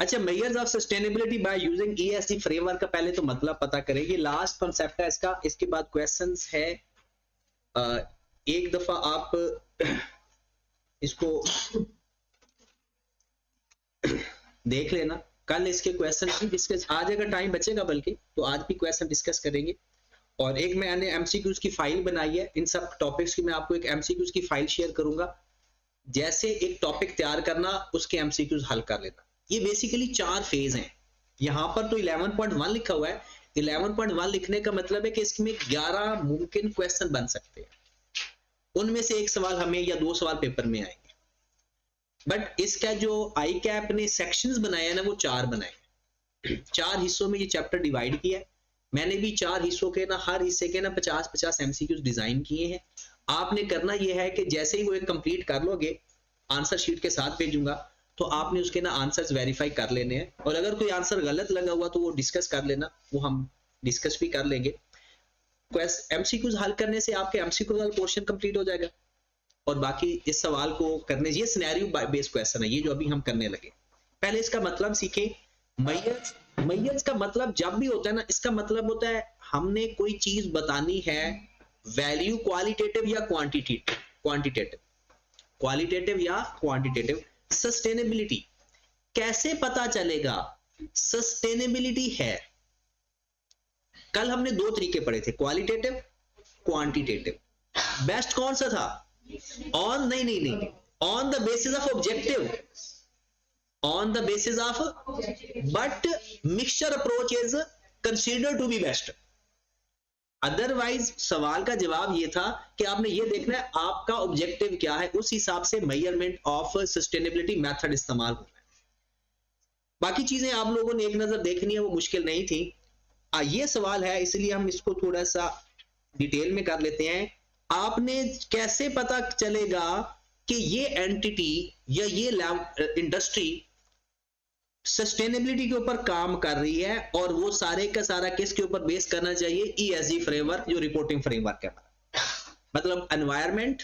अच्छा, measures of sustainability by using ESG framework का पहले तो मतलब पता करेंगे, लास्ट कॉन्सेप्ट है इसका। इसके बाद क्वेश्चंस है। एक दफा आप इसको देख लेना, कल इसके क्वेश्चन भी डिस्कस, आज अगर टाइम बचेगा बल्कि तो आज भी क्वेश्चन डिस्कस करेंगे। और एक मैंने एमसीक्यूज की फाइल बनाई है, इन सब टॉपिक्स की मैं आपको एक एमसीक्यूज की फाइल शेयर करूंगा। जैसे एक टॉपिक तैयार करना, उसके एमसीक्यूज हल कर लेना। ये बेसिकली 4 फेज हैं। यहाँ पर तो 11.1 लिखा हुआ है। 11.1 लिखने का मतलब है कि इसमें 11 मुमकिन क्वेश्चन बन सकते हैं, उनमें से एक सवाल हमें या 2 सवाल पेपर में आएंगे। बट इसका जो आई कैप ने सेक्शंस बनाया है ना, वो 4 बनाए। 4 हिस्सों में ये चैप्टर डिवाइड किया है। मैंने भी 4 हिस्सों के ना, हर हिस्से के ना 50-50 एमसीक्यूज डिजाइन किए हैं। आपने करना यह है कि जैसे ही वो एक कंप्लीट कर लोगे, आंसर शीट के साथ भेजूंगा, तो आपने उसके ना आंसर्स वेरीफाई कर लेने हैं। और अगर कोई आंसर गलत लगा हुआ तो वो डिस्कस कर लेना, वो हम डिस्कस भी कर लेंगे। एमसीक्यूज हल करने से आपके एमसीक्यू वाला पोर्शन कंप्लीट हो जाएगा। और बाकी इस सवाल को करने, ये सिनेरियो बेस्ड क्वेश्चन है ये जो अभी हम करने लगे। पहले इसका मतलब सीखें। मैयर्स, मैयर्स का मतलब जब भी होता है ना, इसका मतलब होता है हमने कोई चीज बतानी है, वैल्यू क्वालिटेटिव या क्वांटिटेटिव, क्वांटिटेटिव, क्वालिटेटिव या क्वांटिटेटिव। सस्टेनेबिलिटी, कैसे पता चलेगा सस्टेनेबिलिटी है? कल हमने 2 तरीके पढ़े थे, क्वालिटेटिव, क्वांटिटेटिव। बेस्ट कौन सा था? ऑन नहीं, on the basis of objective, on the basis of, but mixture approach is considered to be best. Otherwise सवाल का जवाब ये था कि आपने ये देखना है आपका ऑब्जेक्टिव क्या है, उस हिसाब से मेजरमेंट ऑफ सस्टेनेबिलिटी मेथड इस्तेमाल होना है। बाकी चीजें आप लोगों ने एक नजर देखनी है, वो मुश्किल नहीं थी। ये सवाल है, इसलिए हम इसको थोड़ा सा डिटेल में कर लेते हैं। आपने कैसे पता चलेगा कि ये एंटिटी या ये इंडस्ट्री सस्टेनेबिलिटी के ऊपर काम कर रही है? और वो सारे का सारा किसके ऊपर बेस करना चाहिए? ईएसजी फ्रेमवर्क, जो रिपोर्टिंग फ्रेमवर्क है, मतलब एनवायरमेंट,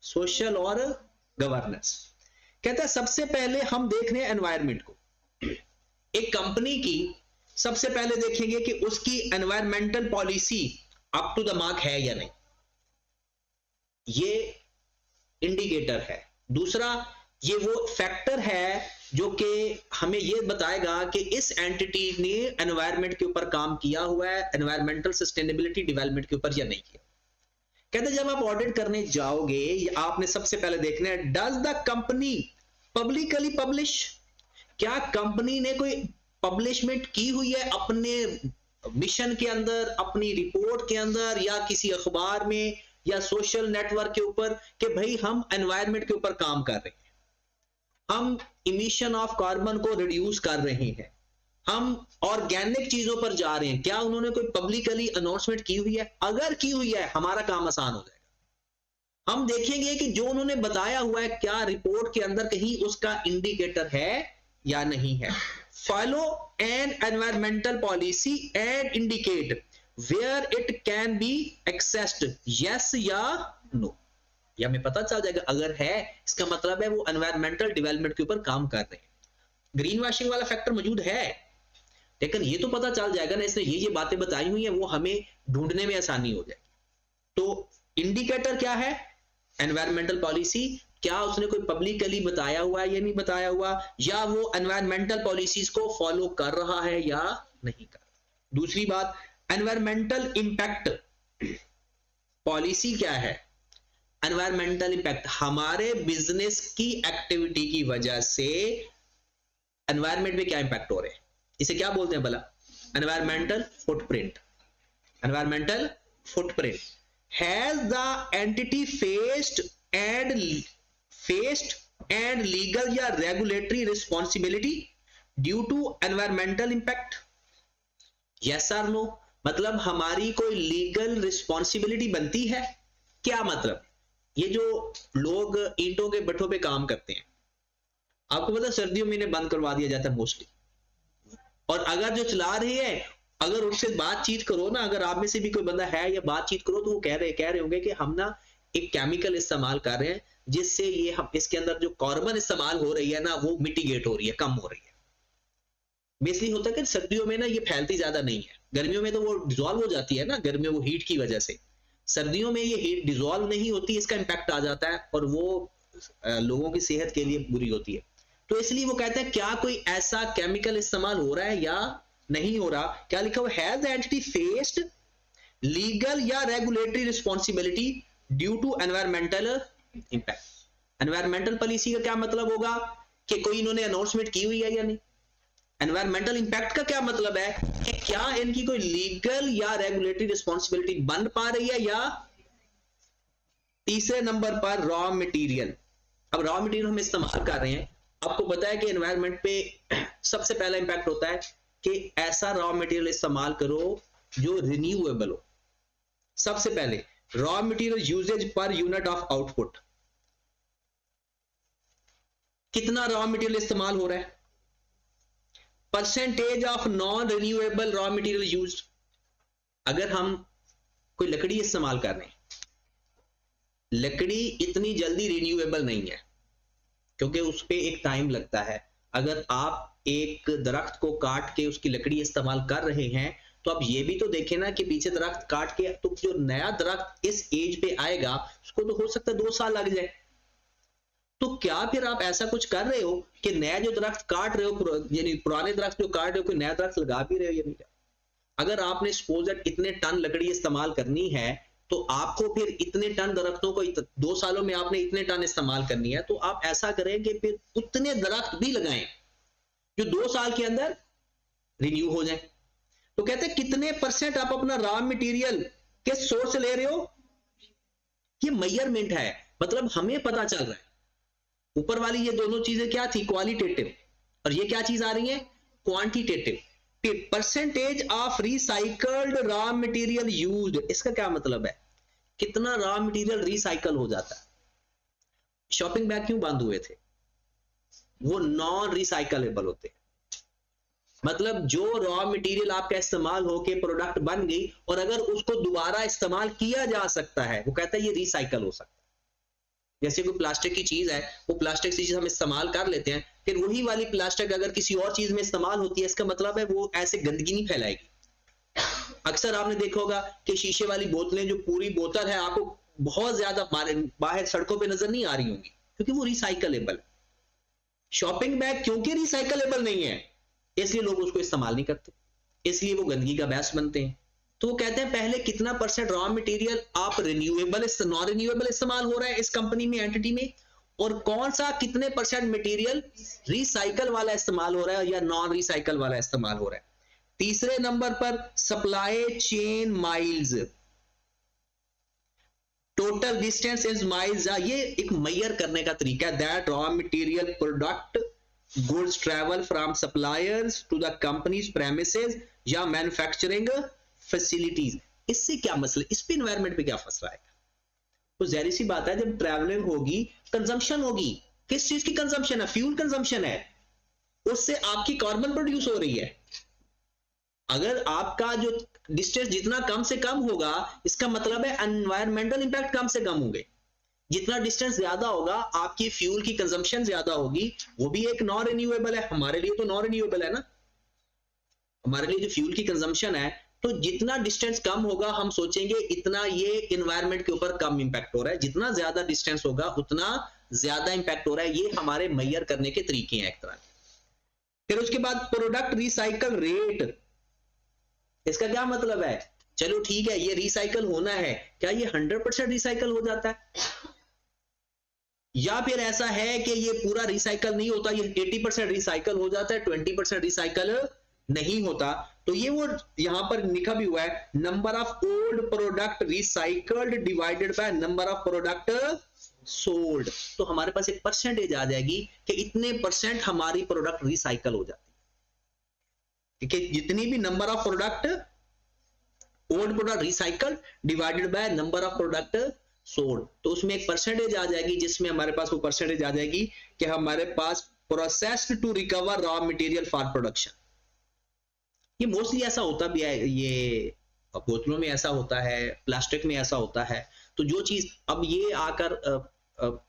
सोशल और गवर्नेंस। कहता है सबसे पहले हम देख रहे हैं एनवायरमेंट को। एक कंपनी की सबसे पहले देखेंगे कि उसकी environmental policy up to the mark है या नहीं, ये इंडिकेटर है। दूसरा, ये वो फैक्टर है जो कि हमें ये बताएगा कि इस एंटिटी ने एनवायरमेंट के ऊपर काम किया हुआ है, एनवायरमेंटल सस्टेनेबिलिटी डेवलपमेंट के ऊपर या नहीं किया। कहते जब आप ऑडिट करने जाओगे, आपने सबसे पहले देखना है does the company publicly publish, क्या कंपनी ने कोई पब्लिशमेंट की हुई है अपने मिशन के अंदर, अपनी रिपोर्ट के अंदर, या किसी अखबार में या सोशल नेटवर्क के ऊपर कि भाई हम एनवायरमेंट के ऊपर काम कर रहे हैं, हम इमिशन ऑफ कार्बन को रिड्यूस कर रहे हैं, हम ऑर्गेनिक चीजों पर जा रहे हैं। क्या उन्होंने कोई पब्लिकली अनाउंसमेंट की हुई है? अगर की हुई है, हमारा काम आसान हो जाएगा। हम देखेंगे कि जो उन्होंने बताया हुआ है, क्या रिपोर्ट के अंदर कहीं उसका इंडिकेटर है या नहीं है। Follow an environmental policy and indicate where it can be accessed, yes या नो। ये हमें पता चल जाएगा, अगर है इसका मतलब है वो एनवायरमेंटल डेवलपमेंट के ऊपर काम कर रहे हैं। ग्रीन वॉशिंग वाला फैक्टर मौजूद है, लेकिन ये तो पता चल जाएगा ना, इसने ये बातें बताई हुई है, वो हमें ढूंढने में आसानी हो जाएगी। तो इंडिकेटर क्या है? एनवायरमेंटल पॉलिसी, क्या उसने कोई पब्लिकली बताया हुआ है या नहीं बताया हुआ, या वो एनवायरमेंटल पॉलिसीज को फॉलो कर रहा है या नहीं कर रहा। दूसरी बात, एनवायरमेंटल इंपैक्ट पॉलिसी क्या है? एनवायरमेंटल इंपैक्ट हमारे बिजनेस की एक्टिविटी की वजह से एनवायरमेंट में क्या इंपैक्ट हो रहे हैं, इसे क्या बोलते हैं भला? Environmental footprint. Environmental footprint, has the entity faced and legal या regulatory responsibility due to environmental impact, yes और नो। मतलब हमारी कोई लीगल रिस्पॉन्सिबिलिटी बनती है? क्या मतलब? ये जो लोग ईंटों के भट्ठों पे काम करते हैं, आपको पता सर्दियों में इन्हें बंद करवा दिया जाता है मोस्टली, और अगर जो चला रहे हैं, अगर उनसे बातचीत करो ना, अगर आप में से भी कोई बंदा है या बातचीत करो, तो वो कह रहे होंगे कि हम ना एक केमिकल इस्तेमाल कर रहे हैं जिससे ये हम इसके अंदर जो कार्बन इस्तेमाल हो रही है ना, वो मिटिगेट हो रही है, कम हो रही है। बेसिकली होता है कि सर्दियों में ना ये फैलती ज्यादा नहीं है, गर्मियों में तो वो डिजोल्व हो जाती है ना, गर्मियों वो हीट की वजह से, सर्दियों में ये हीट डिजोल्व नहीं होती, इसका इम्पैक्ट आ जाता है और वो लोगों की सेहत के लिए बुरी होती है। तो इसलिए वो कहते हैं क्या कोई ऐसा केमिकल इस्तेमाल हो रहा है या नहीं हो रहा, क्या लिखा हुआ, has the entity faced legal या regulatory responsibility due to environmental impact. Environmental policy का क्या मतलब होगा कि कोई इन्होंने अनाउंसमेंट की हुई है या नहीं। एनवायरमेंटल इंपैक्ट का क्या मतलब है कि क्या इनकी कोई लीगल या रेगुलेटरी रिस्पॉन्सिबिलिटी बन पा रही है या। तीसरे नंबर पर रॉ मटेरियल। अब रॉ मटेरियल हम इस्तेमाल कर रहे हैं, आपको पता है कि एनवायरमेंट पे सबसे पहला इंपैक्ट होता है कि ऐसा रॉ मटेरियल इस्तेमाल करो जो रिन्यूएबल हो। सबसे पहले raw material usage per unit of output, कितना रॉ मटेरियल इस्तेमाल हो रहा है, percentage of non renewable raw material used. अगर हम कोई लकड़ी इस्तेमाल कर रहे हैं, लकड़ी इतनी जल्दी रिन्यूएबल नहीं है क्योंकि उस पर एक टाइम लगता है। अगर आप एक दरख्त को काट के उसकी लकड़ी इस्तेमाल कर रहे हैं तो आप ये भी तो देखें ना कि पीछे दरख्त काट के तो जो नया दरख्त इस एज पे आएगा उसको तो हो सकता है 2 साल लग जाए। तो क्या फिर आप ऐसा कुछ कर रहे हो कि नया जो दरख्त काट रहे हो, यानी पुराने दरख्त जो काट रहे हो, कोई नया दरख्त लगा भी रहे हो या नहीं। अगर आपने सपोज इतने टन लकड़ी इस्तेमाल करनी है तो आपको फिर इतने टन दरख्तों को 2 सालों में आपने इतने टन इस्तेमाल करनी है, तो आप ऐसा करें कि फिर उतने दरख्त भी लगाएं जो 2 साल के अंदर रिन्यू हो जाए। तो कहते हैं कितने परसेंट आप अपना रॉ मटेरियल के सोर्स ले रहे हो, ये मेजरमेंट है, मतलब हमें पता चल रहा है। ऊपर वाली ये दोनों चीजें क्या थी, क्वालिटेटिव, और ये क्या चीज आ रही है, quantitative. Percentage of recycled raw material used, इसका क्या मतलब है, कितना रॉ मटेरियल रिसाइकल हो जाता है। शॉपिंग बैग क्यों बंद हुए थे, वो नॉन रिसाइकलेबल होते हैं। मतलब जो रॉ मटेरियल आपका इस्तेमाल होके प्रोडक्ट बन गई और अगर उसको दोबारा इस्तेमाल किया जा सकता है, वो कहता है ये रिसाइकल हो सकता है। जैसे कोई प्लास्टिक की चीज है, वो प्लास्टिक की चीज हम इस्तेमाल कर लेते हैं, फिर वही वाली प्लास्टिक अगर किसी और चीज में इस्तेमाल होती है, इसका मतलब है वो ऐसे गंदगी नहीं फैलाएगी। अक्सर आपने देखा होगा कि शीशे वाली बोतलें, जो पूरी बोतल है आपको बहुत ज्यादा बाहर सड़कों पे नजर नहीं आ रही होंगी क्योंकि वो रिसाइकलेबल है। शॉपिंग बैग क्योंकि रिसाइकलेबल नहीं है इसलिए लोग उसको इस्तेमाल नहीं करते, इसलिए वो गंदगी का बैस बनते हैं। तो वो कहते हैं पहले कितना परसेंट रॉ मटेरियल आप रिन्यूएबल, नॉन रिन्यूएबल इस्तेमाल हो रहा है इस कंपनी में, एंटिटी में, और कौन सा कितने परसेंट मटेरियल रिसाइकल वाला इस्तेमाल हो रहा है या नॉन रिसाइकल वाला इस्तेमाल हो रहा है। तीसरे नंबर पर supply chain miles, total distance is miles, ये एक मेजर करने का तरीका है। That raw material product goods travel from suppliers to the company's premises या मैन्युफैक्चरिंग फैसिलिटीज। इससे क्या मसला, इस पे एनवायरनमेंट पे क्या फंस रहा है। तो जाहिर सी बात है जब ट्रैवलिंग होगी कंजम्पशन होगी, किस चीज की कंजम्पशन है, फ्यूल कंजम्पशन है, उससे आपकी कार्बन प्रोड्यूस हो रही है। अगर आपका जो डिस्टेंस जितना कम से कम होगा, इसका मतलब है एनवायरमेंटल इंपैक्ट कम से कम होंगे। जितना डिस्टेंस ज्यादा होगा आपकी फ्यूल की कंजम्पशन ज्यादा होगी, वो भी एक नॉन रिन्यूएबल है, हमारे लिए तो नॉन रिन्यूएबल है ना, हमारे लिए जो फ्यूल की कंजम्पशन है। तो जितना डिस्टेंस कम होगा हम सोचेंगे इतना ये एनवायरनमेंट के ऊपर कम इंपैक्ट हो रहा है, जितना ज्यादा डिस्टेंस होगा उतना ज्यादा इंपैक्ट हो रहा है। ये हमारे मेजर करने के तरीके हैं एक तरह के। फिर उसके बाद प्रोडक्ट रिसाइकल रेट, इसका क्या मतलब है, चलो ठीक है ये रिसाइकल होना है, क्या ये 100% रिसाइकल हो जाता है, या फिर ऐसा है कि ये पूरा रिसाइकल नहीं होता, ये 80% रिसाइकल हो जाता है, 20% रिसाइकल नहीं होता। तो ये वो यहां पर लिखा भी हुआ है, number of old product recycled divided by number of product sold. तो हमारे पास एक परसेंटेज आ जाएगी कि इतने परसेंट हमारी प्रोडक्ट रिसाइकल हो जाती है, ठीक है। जितनी भी number of product old product recycle divided by number of product sold, तो उसमें एक परसेंटेज आ जाएगी जिसमें हमारे पास वो परसेंटेज आ जाएगी कि हमारे पास processed to recover raw material for production. ये मोस्टली ऐसा होता भी है, ये बोतलों में ऐसा होता है, प्लास्टिक में ऐसा होता है। तो जो चीज अब ये आकर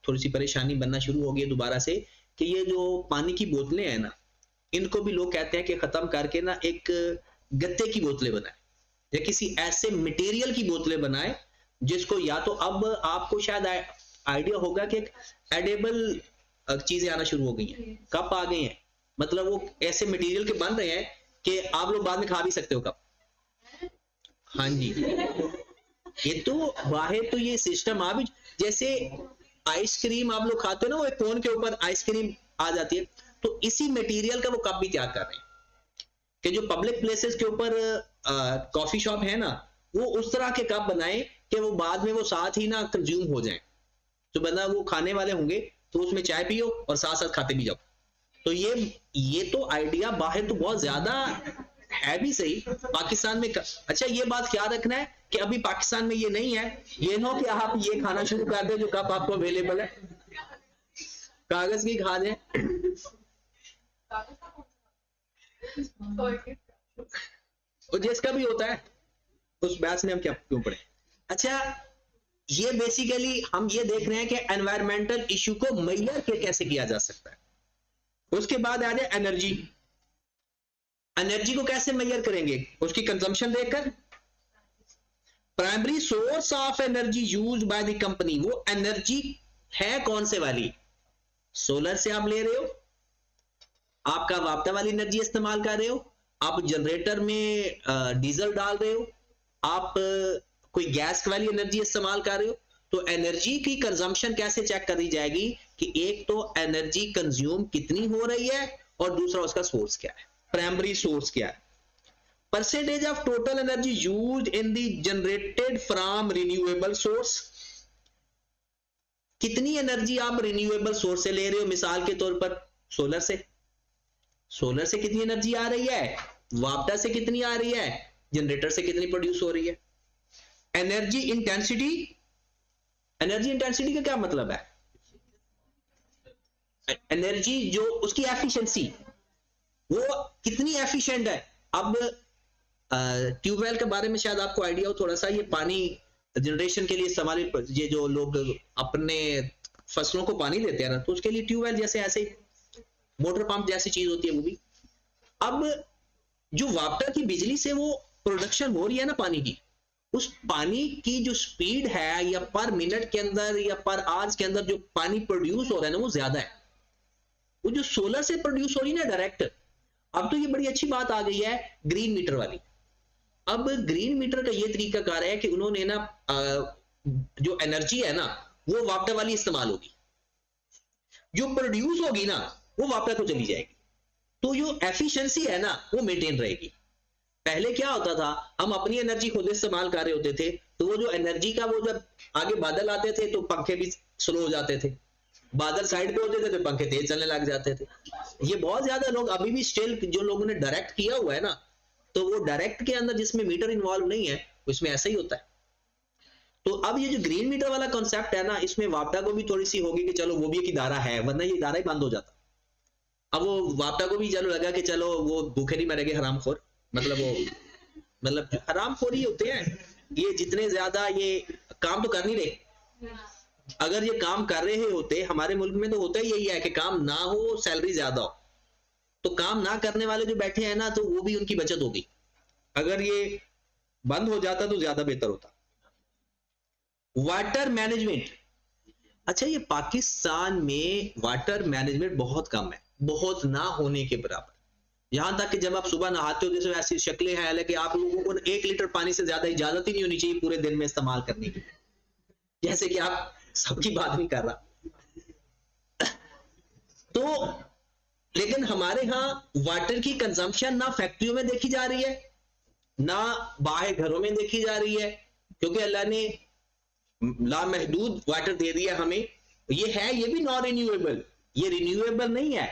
थोड़ी सी परेशानी बनना शुरू हो गई दोबारा से कि ये जो पानी की बोतलें हैं ना, इनको भी लोग कहते हैं कि खत्म करके ना एक गत्ते की बोतलें बनाए या किसी ऐसे मटेरियल की बोतलें बनाए जिसको या तो अब आपको शायद आइडिया होगा कि एक एडेबल चीजें आना शुरू हो गई हैं, कप आ गए हैं, मतलब वो ऐसे मटेरियल के बन रहे हैं कि आप लोग बाद में खा भी सकते हो कप। हाँ जी, ये तो बाहर तो ये सिस्टम आ भी, जैसे आइसक्रीम आप लोग खाते हो ना, वो एक कोन के ऊपर आइसक्रीम आ जाती है, तो इसी मटेरियल का वो कप भी तैयार कर रहे हैं कि जो पब्लिक प्लेसेस के ऊपर कॉफी शॉप है ना, वो उस तरह के कप बनाए कि वो बाद में वो साथ ही ना कंज्यूम हो जाए, तो बंदा वो खाने वाले होंगे तो उसमें चाय पियो और साथ साथ खाते भी जाओ। तो ये तो आइडिया बाहर तो बहुत ज्यादा है भी सही, पाकिस्तान में अच्छा ये बात क्या रखना है कि अभी पाकिस्तान में ये नहीं है, ये ना कि आप ये खाना शुरू कर दे जो कप आपको अवेलेबल है, कागज की खाद है। और जिसका भी होता है उस बहस में हम क्या क्यों पड़े। अच्छा ये बेसिकली हम ये देख रहे हैं कि एनवायरमेंटल इशू को मेजर कैसे किया जा सकता है। उसके बाद आ जाए एनर्जी। एनर्जी को कैसे मेजर करेंगे? उसकी कंजम्पशन देखकर। Primary source of energy used by the company, वो एनर्जी है कौन से वाली? सोलर से आप ले रहे हो, आपका वापता वाली एनर्जी इस्तेमाल कर रहे हो, आप जनरेटर में डीजल डाल रहे हो, आप कोई गैस वाली एनर्जी इस्तेमाल कर रहे हो। तो एनर्जी की कंजम्पशन कैसे चेक करी जाएगी कि एक तो एनर्जी कंज्यूम कितनी हो रही है और दूसरा उसका सोर्स क्या है, प्राइमरी सोर्स क्या है। Percentage of total energy used in the generated from renewable source, कितनी एनर्जी आप रिन्यूएबल सोर्स से ले रहे हो, मिसाल के तौर पर सोलर से, सोलर से कितनी एनर्जी आ रही है, वापटा से कितनी आ रही है, जनरेटर से कितनी प्रोड्यूस हो रही है। एनर्जी इंटेंसिटी, एनर्जी इंटेंसिटी का क्या मतलब है? एनर्जी जो उसकी एफिशिएंसी, वो कितनी एफिशिएंट है। अब ट्यूबवेल के बारे में शायद आपको आइडिया हो थोड़ा सा, ये पानी जनरेशन के लिए इस्तेमाल, ये जो लोग अपने फसलों को पानी देते हैं ना, तो उसके लिए ट्यूबवेल जैसे ऐसे मोटर पंप जैसी चीज होती है वो भी। अब जो वाटर की बिजली से वो प्रोडक्शन हो रही है ना पानी की, उस पानी की जो स्पीड है या पर मिनट के अंदर या पर आवर्स के अंदर जो पानी प्रोड्यूस हो रहा है ना, वो ज्यादा है। वो जो सोलर से प्रोड्यूस हो रही है ना डायरेक्ट। अब तो ये बड़ी अच्छी बात आ गई है ग्रीन मीटर वाली। अब ग्रीन मीटर का ये तरीका कार है कि उन्होंने ना जो एनर्जी है ना वो वापटा वाली इस्तेमाल होगी, जो प्रोड्यूस होगी ना वो वापटा को चली जाएगी, तो जो एफिशिएंसी है ना वो मेंटेन रहेगी। पहले क्या होता था, हम अपनी एनर्जी खुद इस्तेमाल कर रहे होते थे, तो वो जो एनर्जी का वो जब आगे बादल आते थे तो पंखे भी स्लो हो जाते थे, बादल साइड पे होते थे तो पंखे तेज चलने लग जाते थे। ये बहुत ज्यादा लोग अभी भी स्टिल जो लोगों ने डायरेक्ट किया हुआ है ना, तो वो डायरेक्ट के अंदर जिसमें मीटर इन्वॉल्व नहीं है उसमें ऐसा ही होता है। तो अब ये जो ग्रीन मीटर वाला कॉन्सेप्ट है ना, इसमें वापटा को भी थोड़ी सी होगी कि चलो वो भी एक इदारा है, वरना ये इदारा ही बंद हो जाता। अब वो वापटा को भी चलो लगा कि चलो वो भूखे नहीं मरेंगे हरामखोर, मतलब वो मतलब हरामखोरी होते हैं ये, जितने ज्यादा ये काम तो कर नहीं रहे। अगर ये काम कर रहे होते, हमारे मुल्क में तो होता ही यही है कि काम ना हो सैलरी ज्यादा हो, तो काम ना करने वाले जो बैठे हैं ना, तो वो भी उनकी बचत होगी। अगर ये बंद हो जाता तो ज्यादा बेहतर होता। वाटर मैनेजमेंट, अच्छा ये पाकिस्तान में वाटर मैनेजमेंट बहुत कम है, बहुत ना होने के बराबर। यहां तक कि जब आप सुबह नहाते हो जैसे ऐसी शक्लें हैं, हालांकि आप लोगों को 1 लीटर पानी से ज्यादा इजाजत ही नहीं होनी चाहिए पूरे दिन में इस्तेमाल करने की, जैसे कि आप सबकी बात नहीं कर रहा। तो लेकिन हमारे यहाँ वाटर की कंजम्पशन ना फैक्ट्रियों में देखी जा रही है ना बाहर घरों में देखी जा रही है, क्योंकि अल्लाह ने लामहदूद वाटर दे दिया हमें। ये है ये भी नॉन रिन्यूएबल, ये रिन्यूएबल नहीं है,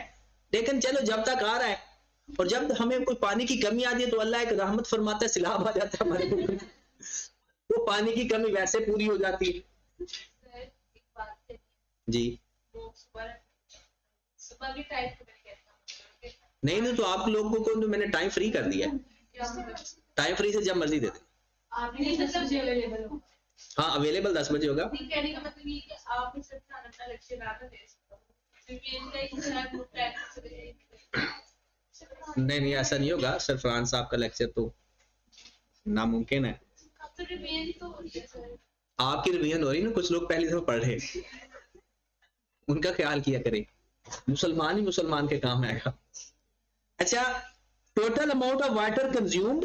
लेकिन चलो जब तक आ रहा है, और जब हमें कोई पानी की कमी आती है तो अल्लाह एक रहमत फरमाता है, सिलाब आ जाता है हमारे मुल्क में, तो पानी की कमी वैसे पूरी हो जाती है। जी नहीं नहीं, तो आप लोगों को तो मैंने टाइम फ्री कर दिया है, टाइम फ्री से जब मर्जी दे दे। हाँ अवेलेबल 10 बजे होगा। नहीं नहीं, ऐसा नहीं होगा सर, फरहान साहब का लेक्चर तो नामुमकिन है। आपकी रिवीजन हो रही ना, कुछ लोग पहली दफा पढ़ रहे, उनका ख्याल किया करें, मुसलमान ही मुसलमान के काम आएगा। अच्छा, total amount of water consumed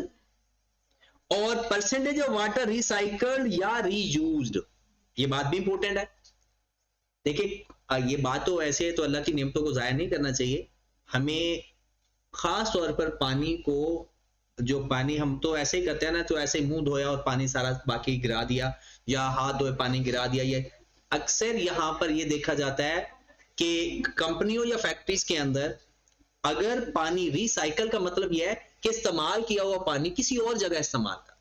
और परसेंटेज ऑफ वाटर रिसाइकल्ड या रीयूज्ड, ये बात भी इंपॉर्टेंट है। देखिए ये बात तो ऐसे है तो अल्लाह की नेमतों को जाया नहीं करना चाहिए। हमें खास तौर पर पानी को, जो पानी हम तो ऐसे ही करते हैं ना, तो ऐसे ही मुंह धोया और पानी सारा बाकी गिरा दिया, या हाथ धोए पानी गिरा दिया, ये अक्सर यहाँ पर ये देखा जाता है कि कंपनियों या फैक्ट्रीज के अंदर अगर पानी रिसाइकल का मतलब यह है कि इस्तेमाल किया हुआ पानी किसी और जगह इस्तेमाल कर।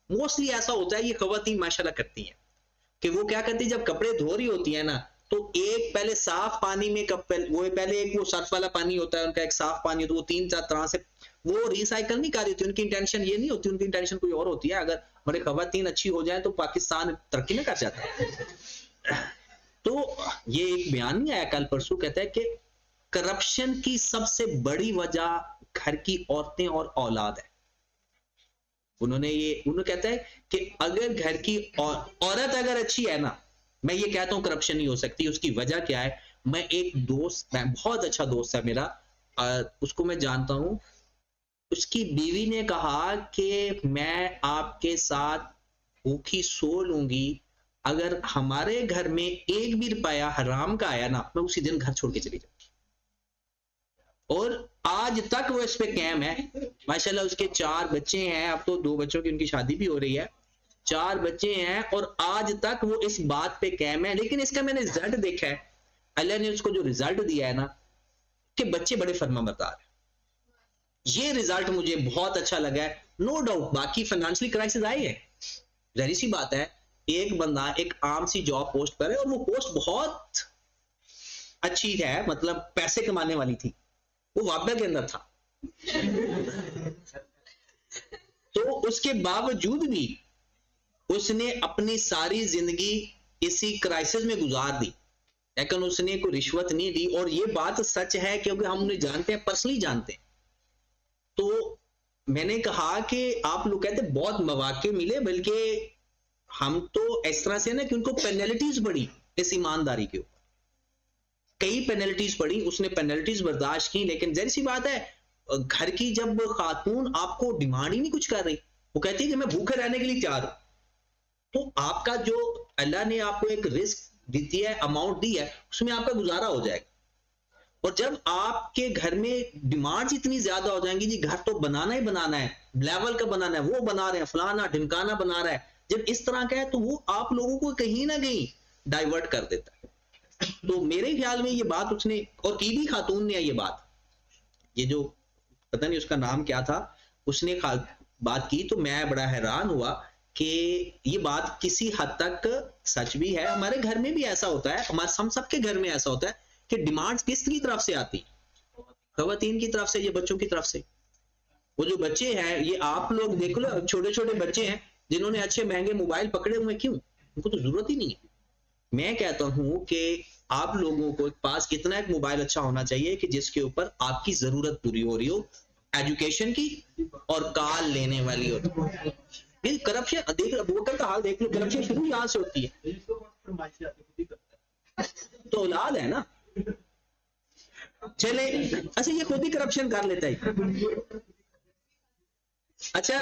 मोस्टली ऐसा होता है, ये खवातीन माशाल्लाह करती हैं कि वो क्या करती है, जब कपड़े धो रही होती है ना, तो एक पहले साफ पानी में वो पहले एक वो सर्फ वाला पानी होता है उनका, एक साफ पानी, तो वो 3-4 तरह से वो रिसाइकल नहीं कर रही होती, उनकी इंटेंशन ये नहीं होती, उनकी इंटेंशन कोई और होती है। अगर हमारे खवातीन अच्छी हो जाए तो पाकिस्तान तरक्की में कर जाता है। तो ये एक बयान नहीं आया कल परसों, कहता है कि करप्शन की सबसे बड़ी वजह घर की औरतें और औलाद है। उन्होंने कहता है कि अगर घर की औरत अगर अच्छी है ना, मैं ये कहता हूं करप्शन नहीं हो सकती। उसकी वजह क्या है, मैं बहुत अच्छा दोस्त है मेरा, उसको मैं जानता हूं। उसकी बीवी ने कहा कि मैं आपके साथ भूखी सो लूंगी, अगर हमारे घर में एक भी रुपया हराम का आया ना, मैं उसी दिन घर छोड़ के चली जाऊंगी। और आज तक वो इस पे कायम है। माशाल्लाह उसके 4 बच्चे हैं, अब तो 2 बच्चों की उनकी शादी भी हो रही है, 4 बच्चे हैं, और आज तक वो इस बात पे कायम है। लेकिन इसका मैंने रिजल्ट देखा है, अल्लाह ने उसको जो रिजल्ट दिया है ना, कि बच्चे बड़े फर्माबरदार हैं। ये रिजल्ट मुझे बहुत अच्छा लगा है। नो डाउट बाकी फाइनेंशियल क्राइसिस आई है, जाहिर सी बात है। एक बंदा एक आम सी जॉब पोस्ट पर है और वो पोस्ट बहुत अच्छी है, मतलब पैसे कमाने वाली थी, वो वापडा के अंदर था। तो उसके बावजूद भी उसने अपनी सारी जिंदगी इसी क्राइसिस में गुजार दी, लेकिन उसने कोई रिश्वत नहीं दी। और ये बात सच है क्योंकि हम उन्हें जानते हैं, पर्सनली जानते हैं। तो मैंने कहा कि आप लोग कहते बहुत मौके मिले, बल्कि हम तो इस तरह से ना कि उनको पेनल्टीज पड़ी इस ईमानदारी के ऊपर, कई पेनल्टीज पड़ी, उसने पेनल्टीज बर्दाश्त की। लेकिन जाहिर सी बात है, घर की जब खातून आपको डिमांड ही नहीं कुछ कर रही, वो कहती है कि मैं भूखे रहने के लिए तैयार हूं, तो आपका जो अल्लाह ने आपको एक रिस्क दी है, अमाउंट दी है, उसमें आपका गुजारा हो जाएगा। और जब आपके घर में डिमांड्स इतनी ज्यादा हो जाएंगी, जी घर तो बनाना ही बनाना है, लेवल का बनाना है, वो बना रहे हैं, फलाना ढिमकाना बना रहा है, जब इस तरह का है तो वो आप लोगों को कहीं ना कहीं डाइवर्ट कर देता है। तो मेरे ख्याल में ये बात उसने, और की भी खातून ने ये बात, ये जो पता नहीं उसका नाम क्या था, उसने बात की, तो मैं बड़ा हैरान हुआ कि ये बात किसी हद तक सच भी है। हमारे घर में भी ऐसा होता है, हमारे हम सबके घर में ऐसा होता है कि डिमांड्स किसकी तरफ से आती, खवातीन की तरफ से, ये बच्चों की तरफ से। वो जो बच्चे हैं, ये आप लोग देख लो, छोटे छोटे बच्चे हैं जिन्होंने अच्छे महंगे मोबाइल पकड़े हुए, क्यों? उनको तो जरूरत ही नहीं है। मैं कहता हूं कि आप लोगों को पास कितना एक मोबाइल अच्छा होना चाहिए कि जिसके ऊपर आपकी जरूरत पूरी हो रही हो, एजुकेशन की और कार लेने वाली हो। ये करप्शन देख, वोटर का हाल देख लो, करप्शन शुरू यहां से होती है। तो औलाद है ना, चले अच्छा ये खुद ही करप्शन कर लेता है। अच्छा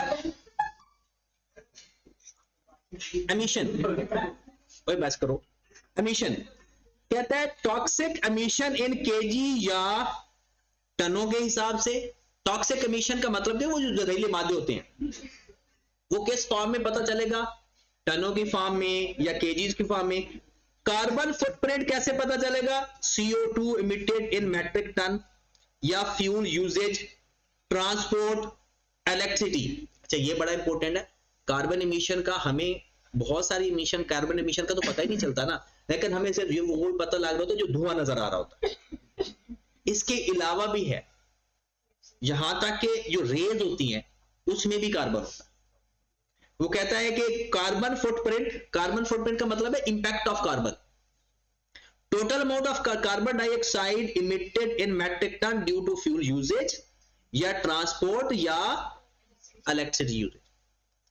एमिशन, ओए बस करो। एमिशन कहता है टॉक्सिक एमिशन इन केजी या टनों के हिसाब से। टॉक्सिक एमिशन का मतलब है वो जो जहरीले मादे होते हैं, वो किस फॉर्म में पता चलेगा, टनों की फॉर्म में या केजीज की फॉर्म में। कार्बन फुटप्रिंट कैसे पता चलेगा, CO2 emitted in metric ton या फ्यूल यूजेज, ट्रांसपोर्ट, इलेक्ट्रिसिटी। अच्छा ये बड़ा इंपॉर्टेंट है, कार्बन इमिशन का हमें बहुत सारी इमिशन, कार्बन इमिशन का तो पता ही नहीं चलता ना, लेकिन हमें सिर्फ ये वो पता लग रहा होता है जो धुआं नजर आ रहा होता है। इसके अलावा भी है, यहां तक कि जो रेज होती हैं उसमें भी कार्बन होता है। वो कहता है कि कार्बन फुटप्रिंट का मतलब है impact of carbon, total amount of carbon dioxide emitted in metric ton due to fuel usage या ट्रांसपोर्ट या इलेक्ट्रिसिटी यूजेज।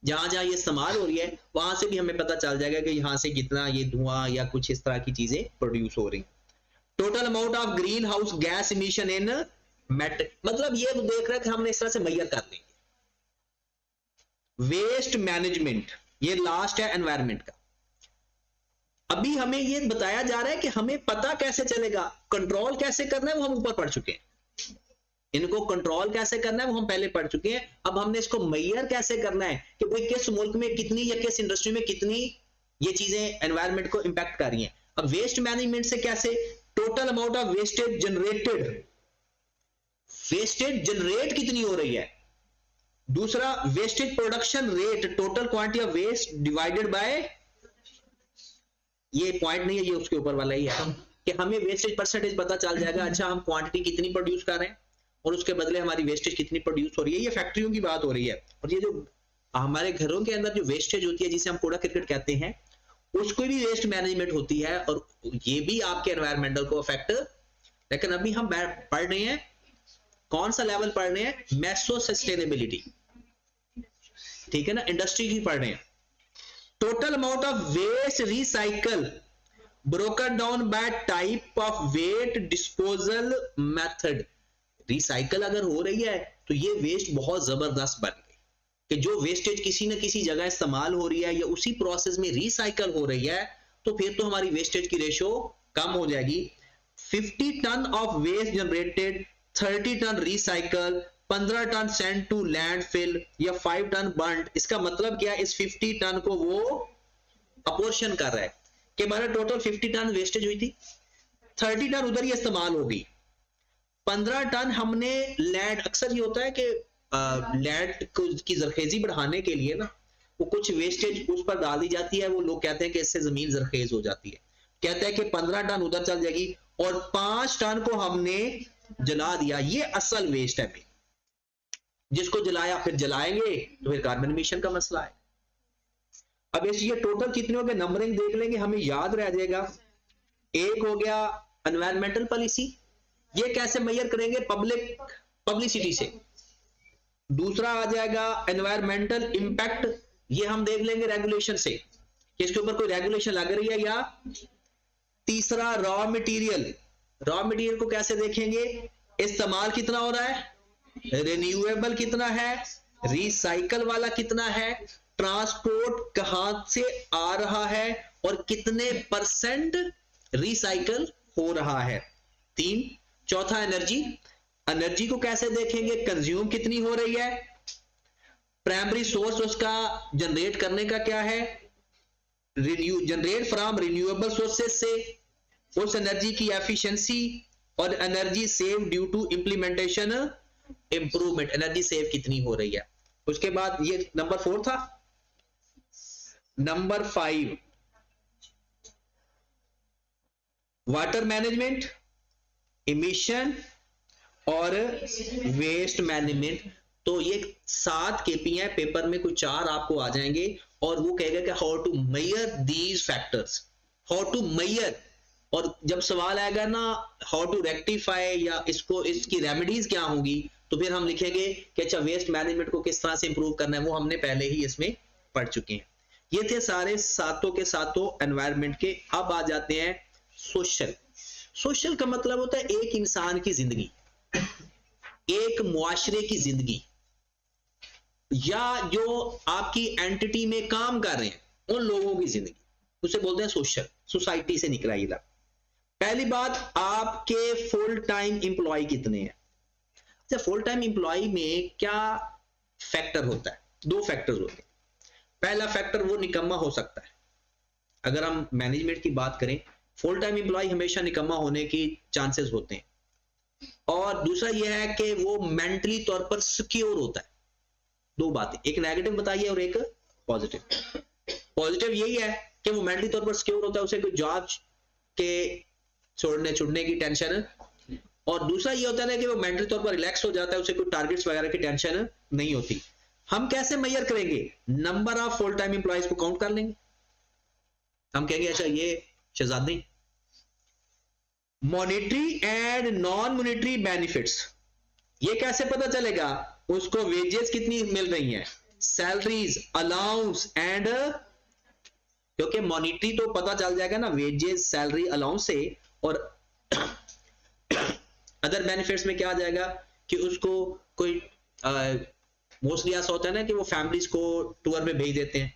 जहां जहां ये इस्तेमाल हो रही है वहां से भी हमें पता चल जाएगा कि यहां से कितना ये धुआं या कुछ इस तरह की चीजें प्रोड्यूस हो रही। Total amount of green house gas emission in metric, मतलब ये देख रहे हैं कि हमने इस तरह से मेजर कर लेंगे। वेस्ट मैनेजमेंट, ये लास्ट है एनवायरमेंट का। अभी हमें ये बताया जा रहा है कि हमें पता कैसे चलेगा, कंट्रोल कैसे करना है वो हम ऊपर पढ़ चुके हैं। इनको कंट्रोल कैसे करना है वो हम पहले पढ़ चुके हैं। अब हमने इसको मेजर कैसे करना है कि भाई किस मुल्क में कितनी या किस इंडस्ट्री में कितनी ये चीजें एनवायरमेंट को इंपैक्ट कर रही हैं। अब वेस्ट मैनेजमेंट से कैसे, total amount of wastage generated, wastage generate कितनी हो रही है। दूसरा wastage production rate, total quantity of waste divided by, ये पॉइंट नहीं है, ये उसके ऊपर वाला ही है कि हमें वेस्टेज परसेंटेज पता चल जाएगा। अच्छा हम क्वांटिटी कितनी प्रोड्यूस कर रहे हैं और उसके बदले हमारी वेस्टेज कितनी प्रोड्यूस हो रही है। ये फैक्ट्रियों की बात हो रही है। और ये जो हमारे घरों के अंदर जो वेस्टेज होती है जिसे हम कूड़ा क्रिकेट कहते हैं, उसको भी वेस्ट मैनेजमेंट होती है और ये भी आपके एनवायरमेंटल को अफेक्ट। लेकिन अभी हम पढ़ रहे हैं, कौन सा लेवल पढ़ रहे हैं, मेसो सस्टेनेबिलिटी, ठीक है ना, इंडस्ट्री की पढ़ रहे हैं। Total amount of waste recycle broken down by type of weight disposal method. Recycle अगर हो रही है तो ये वेस्ट बहुत जबरदस्त बन गई कि जो वेस्टेज किसी न किसी जगह इस्तेमाल हो रही है या उसी प्रोसेस में रिसाइकल हो रही है, तो फिर तो हमारी वेस्टेज की रेशो कम हो जाएगी। 50 ton of waste generated, 30 ton recycle, 15 ton send to landfill या 5 टन बर्न्ड। इसका मतलब क्या है, इस 50 टन को वो अपोर्शन कर रहा है कि हमारा टोटल 50 टन वेस्टेज हुई थी, 30 टन उधर ही इस्तेमाल हो गई, 15 टन हमने लैंड, अक्सर ये होता है कि लैंड की जरखेजी बढ़ाने के लिए ना वो कुछ वेस्टेज उस पर डाल दी जाती है। वो लोग कहते हैं कि इससे जमीन जरखेज हो जाती है, कहते हैं कि 15 टन उधर चल जाएगी और 5 टन को हमने जला दिया। ये असल वेस्ट है, जिसको जलाया फिर जलाएंगे तो फिर कार्बन एमिशन का मसला है। अब ये टोटल कितने हो गए, नंबरिंग देख लेंगे, हमें याद रह जाएगा। एक हो गया एनवायरमेंटल पॉलिसी, ये कैसे मेजर करेंगे, पब्लिसिटी से। दूसरा आ जाएगा एनवायरमेंटल इंपैक्ट, ये हम देख लेंगे रेगुलेशन से कि इसके ऊपर कोई रेगुलेशन लग रही है या। तीसरा रॉ मटेरियल, रॉ मटेरियल को कैसे देखेंगे, इस्तेमाल कितना हो रहा है, रिन्यूएबल कितना है, रिसाइकल वाला कितना है, ट्रांसपोर्ट कहां से आ रहा है और कितने परसेंट रिसाइकल हो रहा है। 3, चौथा एनर्जी, एनर्जी को कैसे देखेंगे, कंज्यूम कितनी हो रही है, प्राइमरी सोर्स उसका जनरेट करने का क्या है, जनरेट फ्रॉम रिन्यूएबल सोर्सेस से, उस एनर्जी की एफिशिएंसी और energy save due to implementation improvement, energy save कितनी हो रही है। उसके बाद ये नंबर 4 था। नंबर 5 वाटर मैनेजमेंट, इमिशन और वेस्ट मैनेजमेंट। तो ये 7 केपी है, पेपर में कुछ 4 आपको आ जाएंगे और वो कहेगा कि how to measure these factors, how to measure. और जब सवाल आएगा ना हाउ टू रेक्टिफाई या इसको इसकी रेमेडीज क्या होंगी, तो फिर हम लिखेंगे कि अच्छा वेस्ट मैनेजमेंट को किस तरह से इंप्रूव करना है, वो हमने पहले ही इसमें पढ़ चुके हैं। ये थे सारे सातों के सातों एनवायरनमेंट के। अब आ जाते हैं सोशल। सोशल का मतलब होता है एक इंसान की जिंदगी, एक मुआशरे की जिंदगी, या जो आपकी एंटिटी में काम कर रहे हैं उन लोगों की जिंदगी, उसे बोलते हैं सोशल। सोसाइटी से निकला ये। पहली बात, आपके फुल टाइम एम्प्लॉय कितने हैं। अच्छा, फुल टाइम एम्प्लॉय में क्या फैक्टर होता है, 2 फैक्टर्स होते हैं। पहला फैक्टर वो निकम्मा हो सकता है, अगर हम मैनेजमेंट की बात करें फुल टाइम एम्प्लॉय हमेशा निकम्मा होने की चांसेस होते हैं। और दूसरा यह है कि वो मेंटली तौर पर सिक्योर होता है। 2 बातें, एक नेगेटिव बताइए और एक पॉजिटिव। पॉजिटिव यही है कि वो मेंटली तौर पर सिक्योर होता है, उसे कोई जॉब के छोड़ने छुड़ने की टेंशन, और दूसरा ये होता है ना कि वो मेंटली तौर पर रिलैक्स हो जाता है, उसे कोई टारगेट्स वगैरह की टेंशन नहीं होती। हम कैसे मेजर करेंगे, number of full time employees को काउंट कर लेंगे। हम कहेंगे अच्छा ये शहजादी, monetary and non monetary benefits, ये कैसे पता चलेगा? उसको वेजेस कितनी मिल रही हैं, सैलरीज, अलाउंस एंड, क्योंकि मॉनिटरी तो पता चल जाएगा ना वेजेस, सैलरी, अलाउंस से, और अदर बेनिफिट्स में क्या आ जाएगा कि उसको कोई मोस्टली ऐसा होता है ना कि वो फैमिलीज को टूर में भेज देते हैं,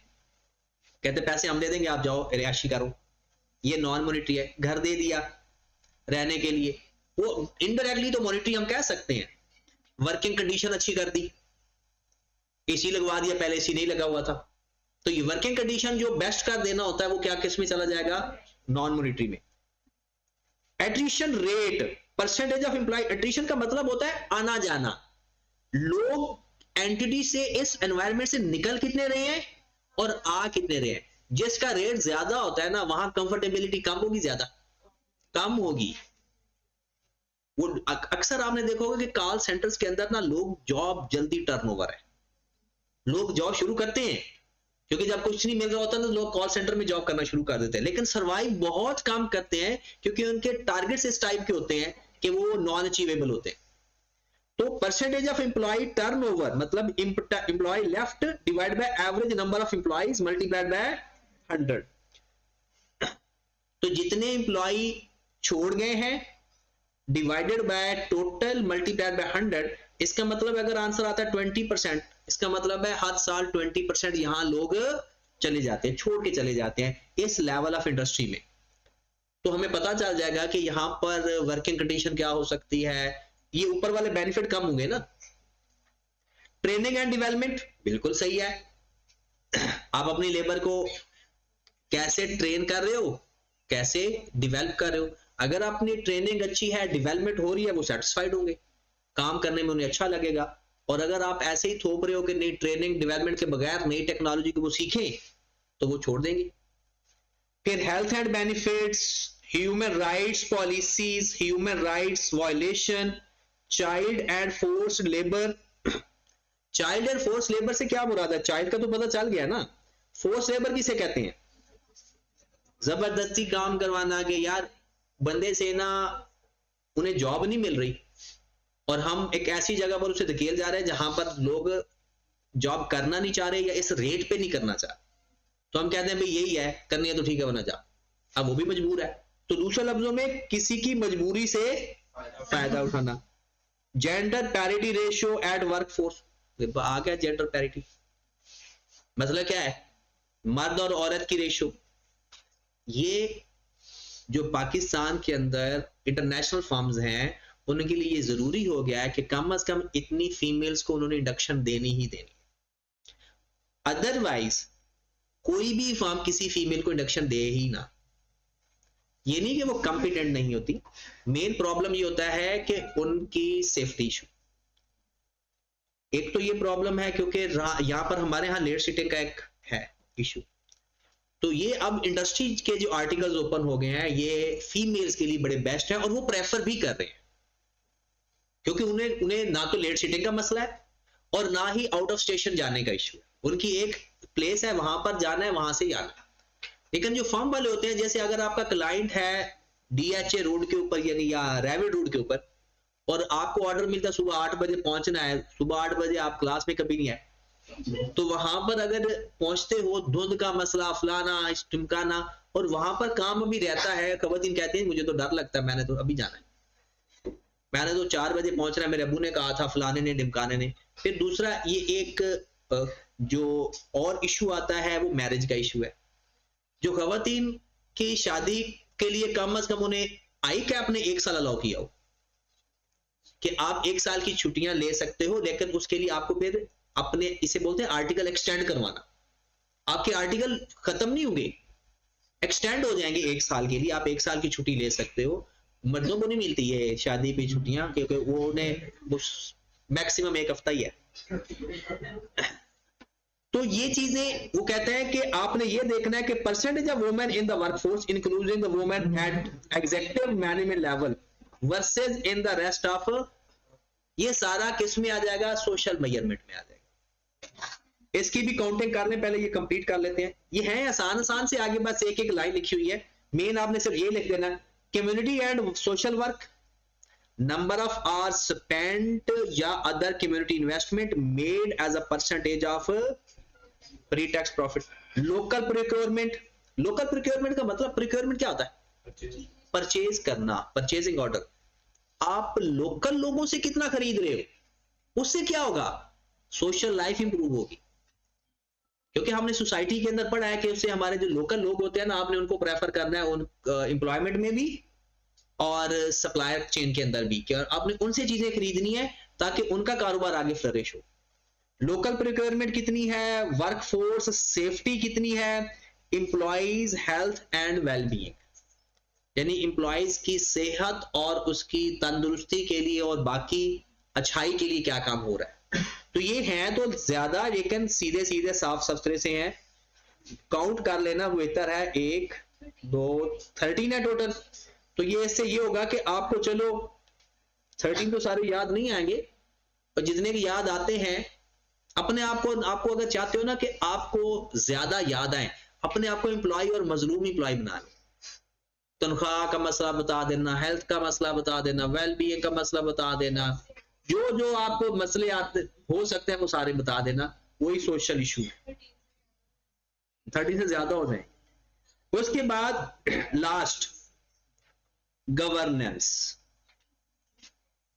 कहते पैसे हम दे देंगे आप जाओ रिहायशी करो, ये नॉन मॉनिटरी है। घर दे दिया रहने के लिए, वो इनडायरेक्टली तो मॉनिटरी हम कह सकते हैं। वर्किंग कंडीशन अच्छी कर दी, एसी लगवा दिया, पहले एसी नहीं लगा हुआ था, तो ये वर्किंग कंडीशन जो बेस्ट कर देना होता है वो क्या किस में चला जाएगा, नॉन मॉनिटरी में। Attrition rate, percentage of employee, attrition का मतलब होता है आना जाना, लोग एंटिटी से इस एनवायरमेंट से निकल कितने रहे हैं और आ कितने रहे हैं। जिसका रेट ज्यादा होता है ना वहां कंफर्टेबिलिटी कम होगी, ज्यादा कम होगी। वो अक्सर आपने देखा होगा कि कॉल सेंटर्स के अंदर ना लोग जॉब जल्दी टर्नओवर है, लोग जॉब शुरू करते हैं क्योंकि जब कुछ नहीं मिल रहा होता तो लोग कॉल सेंटर में जॉब करना शुरू कर देते हैं, लेकिन सर्वाइव बहुत कम करते हैं क्योंकि उनके टारगेट्स इस टाइप के होते हैं कि वो नॉन अचीवेबल होते हैं। तो परसेंटेज ऑफ एम्प्लॉय टर्नओवर मतलब employee left divide by average number of employees multiplied by 100। तो जितने एम्प्लॉय छोड़ गए हैं divided by total multiplied by 100, इसका मतलब अगर आंसर आता है 20%, इसका मतलब है हर साल 20% यहां लोग चले जाते हैं, छोड़ के चले जाते हैं इस लेवल ऑफ इंडस्ट्री में। तो हमें पता चल जाएगा कि यहां पर वर्किंग कंडीशन क्या हो सकती है, ये ऊपर वाले बेनिफिट कम होंगे ना। ट्रेनिंग एंड डेवलपमेंट बिल्कुल सही है, आप अपनी लेबर को कैसे ट्रेन कर रहे हो, कैसे डेवलप कर रहे हो। अगर अपनी ट्रेनिंग अच्छी है, डेवलपमेंट हो रही है, वो सेटिस्फाइड होंगे, काम करने में उन्हें अच्छा लगेगा। और अगर आप ऐसे ही थोप रहे हो कि नई ट्रेनिंग डेवलपमेंट के बगैर नई टेक्नोलॉजी को वो सीखें, तो वो छोड़ देंगे। फिर health and benefits, human rights policies, human rights violation, child and forced labour. Child and force labour से क्या मुराद है? चाइल्ड का तो पता चल गया ना, फोर्स लेबर किसे कहते हैं? जबरदस्ती काम करवाना, कि यार बंदे से ना उन्हें जॉब नहीं मिल रही और हम एक ऐसी जगह पर उसे धकेल जा रहे हैं जहां पर लोग जॉब करना नहीं चाह रहे या इस रेट पे नहीं करना चाह रहे, तो हम कहते हैं भाई यही है, करनी है तो ठीक है वरना जा। अब वो भी मजबूर है, तो दूसरे लफ्जों में किसी की मजबूरी से फायदा उठाना। Gender parity ratio at work force, आ गया जेंडर पैरिटी, मतलब क्या है, मर्द और औरत की रेशियो। ये जो पाकिस्तान के अंदर इंटरनेशनल फर्म्स हैं उनके लिए ये जरूरी हो गया है कि कम से कम इतनी फीमेल्स को उन्होंने इंडक्शन देनी ही देनी, अदरवाइज कोई भी फर्म किसी फीमेल को इंडक्शन दे ही ना। ये नहीं कि वो कॉम्पिटेंट नहीं होती, मेन प्रॉब्लम ये होता है कि उनकी सेफ्टी इशू। एक तो ये प्रॉब्लम है क्योंकि यहां पर हमारे यहां लेट सिटिंग का एक है इशू, तो ये अब इंडस्ट्री के जो आर्टिकल्स ओपन हो गए हैं ये फीमेल्स के लिए बड़े बेस्ट हैं और वो प्रेफर भी कर रहे हैं क्योंकि उन्हें ना तो लेट सिटिंग का मसला है और ना ही आउट ऑफ स्टेशन जाने का इशू है। उनकी एक प्लेस है, वहां पर जाना है, वहां से ही आना है। लेकिन जो फर्म वाले होते हैं, जैसे अगर आपका क्लाइंट है DHA रोड के ऊपर या रेविड रोड के ऊपर और आपको ऑर्डर मिलता है सुबह 8 बजे पहुंचना है, सुबह 8 बजे आप क्लास में कभी नहीं आए, तो वहां पर अगर पहुंचते हो धुंध का मसला, फलाना टिमकाना, और वहां पर काम भी रहता है। खबरदीन कहते हैं मुझे तो डर लगता है, मैंने तो अभी जाना है, मैंने तो 4 बजे पहुंचना है, मेरे अबू ने कहा था, फलाने ने, टिमकाने ने। फिर दूसरा ये एक जो और इशू आता है वो मैरिज का इशू है। जो खवातीन की शादी के लिए कम से कम उन्हें आई कैप ने 1 साल अलाउ किया हो कि आप 1 साल की छुट्टियां ले सकते हो, लेकिन उसके लिए आपको फिर अपने, इसे बोलते हैं आर्टिकल एक्सटेंड करवाना। आपके आर्टिकल खत्म नहीं होंगे, एक्सटेंड हो जाएंगे 1 साल के लिए, आप 1 साल की छुट्टी ले सकते हो। मर्दों को नहीं मिलती है शादी पे छुट्टियां क्योंकि वो उन्हें मैक्सिमम 1 हफ्ता ही है। तो ये चीजें वो कहते हैं कि आपने ये देखना है कि percentage of women in the workforce including the women at executive management level versus in the rest of, ये सारा किस में आ जाएगा? सोशल मेजरमेंट में आ जाएगा। इसकी भी काउंटिंग करने पहले ये कंप्लीट कर लेते हैं। ये है आसान से आगे बस एक लाइन लिखी हुई है, मेन आपने सिर्फ ये लिख देना, community and social work, number of hours spent या other community investment made as a percentage of pre tax profit. Local procurement, local procurement का मतलब प्रोक्योरमेंट क्या होता है? परचेज करना, परचेजिंग ऑर्डर। आप लोकल लोगों से कितना खरीद रहे हो, उससे क्या होगा? सोशल लाइफ इंप्रूव होगी, क्योंकि हमने सोसाइटी के अंदर पढ़ा है कि उससे हमारे जो लोकल लोग होते हैं ना, आपने उनको प्रेफर करना है उन एम्प्लॉयमेंट में भी और सप्लायर चेन के अंदर भी, कि आपने उनसे चीजें खरीदनी है ताकि उनका कारोबार आगे फ्लरिश हो। लोकल प्रोक्योरमेंट कितनी है? वर्कफोर्स सेफ्टी कितनी है? इंप्लॉइज हेल्थ एंड वेलबीइंग, यानी इंप्लॉइज की सेहत और उसकी तंदुरुस्ती के लिए और बाकी अच्छाई के लिए क्या काम हो रहा है। तो ये हैं तो ज्यादा, लेकिन सीधे सीधे साफ सुथरे से हैं, काउंट कर लेना बेहतर है। 1 2 13 है टोटल। तो ये इससे ये होगा कि आपको चलो 13 तो सारे याद नहीं आएंगे, और जितने भी याद आते हैं अपने आप को, आपको अगर चाहते हो ना कि आपको ज्यादा याद आए, अपने आप को एम्प्लॉय और मजलूम एम्प्लॉय बना लो। तनख्वाह का मसला बता देना, हेल्थ का मसला बता देना, वेलबीइंग का मसला बता देना, जो जो आपको मसले आते हो सकते हैं वो सारे बता देना। वही सोशल इशू 30 से ज्यादा हो जाए। उसके बाद लास्ट गवर्नेंस।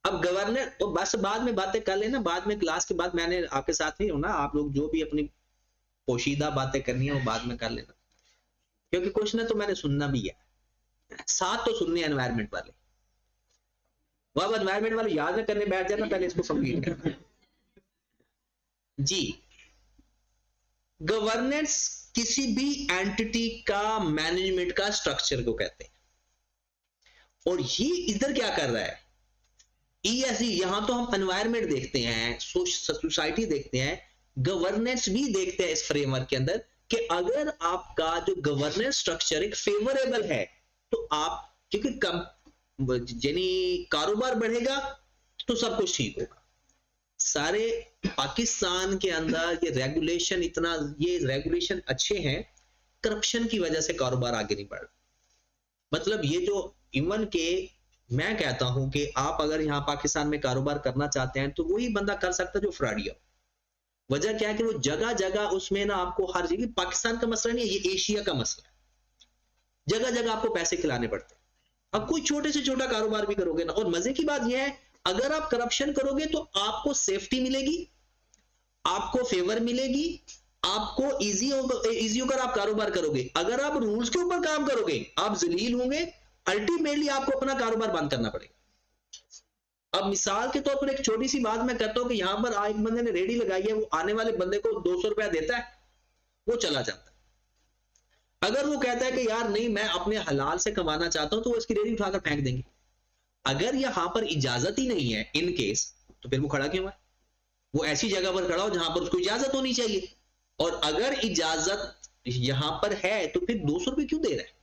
अब गवर्नेंस तो बस बाद में बातें कर लेना, बाद में क्लास के बाद मैंने आपके साथ नहीं होना, आप लोग जो भी अपनी पोशीदा बातें करनी है वो बाद में कर लेना, क्योंकि कुछ ना तो मैंने सुनना भी है, साथ तो सुनने एनवायरमेंट वाले। वह एनवायरमेंट वाले याद में करने बैठ जाना, पहले इसको कंप्लीट करना जी। गवर्नेंस किसी भी एंटिटी का मैनेजमेंट का स्ट्रक्चर को कहते हैं, और ये इधर क्या कर रहा है? ESG, यहां तो हम एनवायरमेंट देखते हैं, सोसाइटी देखते हैं, गवर्नेंस भी देखते हैं इस फ्रेमवर्क के अंदर, कि अगर आपका जो गवर्नेंस स्ट्रक्चर एक फेवरेबल है तो आप, क्योंकि यानी कारोबार बढ़ेगा तो सब कुछ ठीक होगा। सारे पाकिस्तान के अंदर ये रेगुलेशन इतना, ये रेगुलेशन अच्छे हैं, करप्शन की वजह से कारोबार आगे नहीं बढ़ रहा। मतलब ये जो इवन के मैं कहता हूं कि आप अगर यहां पाकिस्तान में कारोबार करना चाहते हैं तो वही बंदा कर सकता है जो फ्रॉडिया। वजह क्या है कि वो जगह जगह उसमें ना आपको हर जगह, पाकिस्तान का मसला नहीं है, ये एशिया का मसला है, जगह जगह आपको पैसे खिलाने पड़ते हैं। अब कोई छोटे से छोटा कारोबार भी करोगे ना, और मजे की बात यह है अगर आप करप्शन करोगे तो आपको सेफ्टी मिलेगी, आपको फेवर मिलेगी, आपको इजी होकर आप कारोबार करोगे। अगर आप रूल्स के ऊपर काम करोगे आप जलील होंगे, अल्टीमेटली आपको अपना कारोबार बंद करना पड़ेगा। अब मिसाल के तौर पर एक छोटी सी बात मैं करता हूं कि यहां पर एक बंदे ने रेडी लगाई है, वो आने वाले बंदे को 200 रुपया देता है, वो चला जाता है। अगर वो कहता है कि यार नहीं मैं अपने हलाल से कमाना चाहता हूं, तो वो इसकी रेडी उठाकर फेंक देंगे। अगर यहां पर इजाजत ही नहीं है इन केस, तो फिर वो खड़ा क्यों है? वो ऐसी जगह पर खड़ा हो जहां पर उसको इजाजत होनी चाहिए, और अगर इजाजत यहां पर है तो फिर 200 रुपए क्यों दे रहा है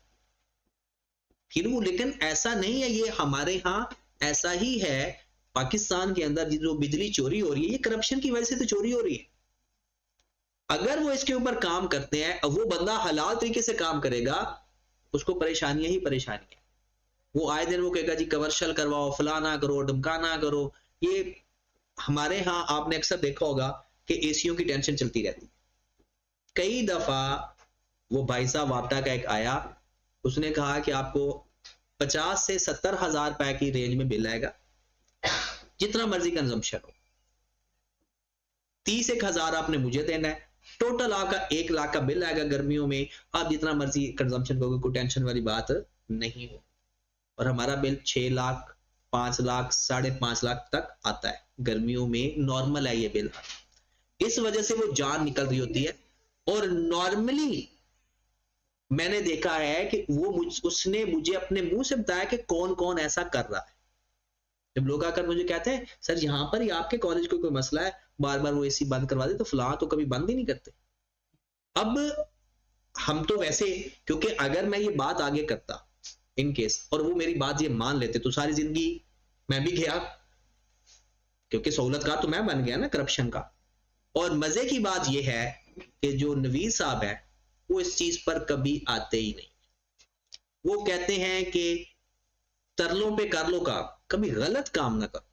फिर वो? लेकिन ऐसा नहीं है, ये हमारे यहां ऐसा ही है। पाकिस्तान के अंदर जो बिजली चोरी हो रही है, ये करप्शन की वजह से तो चोरी हो रही है। अगर वो इसके ऊपर काम करते हैं, वो बंदा हलाल तरीके से काम करेगा, उसको परेशानियां ही परेशानियां। वो आए दिन वो कहेगा जी कमर्शियल करवाओ, फलाना करो, डमकाना करो। ये हमारे यहाँ आपने अक्सर देखा होगा कि एसीओ की टेंशन चलती रहती है। कई दफा वो भाई साहब वापटा का एक आया, उसने कहा कि आपको 50 से 70 हजार रुपए की रेंज में बिल आएगा, जितना मर्जी कंजम्पशन हो, 30,000 आपने मुझे देना है, टोटल आपका 1 लाख का बिल आएगा गर्मियों में, आप जितना मर्जी कंजम्पशन करोगे, कोई टेंशन वाली बात नहीं हो। और हमारा बिल 6 लाख 5 लाख 5.5 लाख तक आता है गर्मियों में, नॉर्मल है ये बिल। इस वजह से वो जान निकल रही होती है। और नॉर्मली मैंने देखा है कि उसने मुझे अपने मुंह से बताया कि कौन कौन ऐसा कर रहा है। जब लोग आकर मुझे कहते हैं सर यहां पर ही आपके कॉलेज को कोई मसला है, बार बार वो एसी बंद करवा दे, तो फलां तो कभी बंद ही नहीं करते। अब हम तो वैसे, क्योंकि अगर मैं ये बात आगे करता इन केस और वो मेरी बात ये मान लेते तो सारी जिंदगी मैं भी गया, क्योंकि सहूलत का तो मैं बन गया ना करप्शन का। और मजे की बात ये है कि जो नवीद साहब है वो इस चीज पर कभी आते ही नहीं। वो कहते हैं कि तरलों पे कर लो कभी गलत काम ना करो,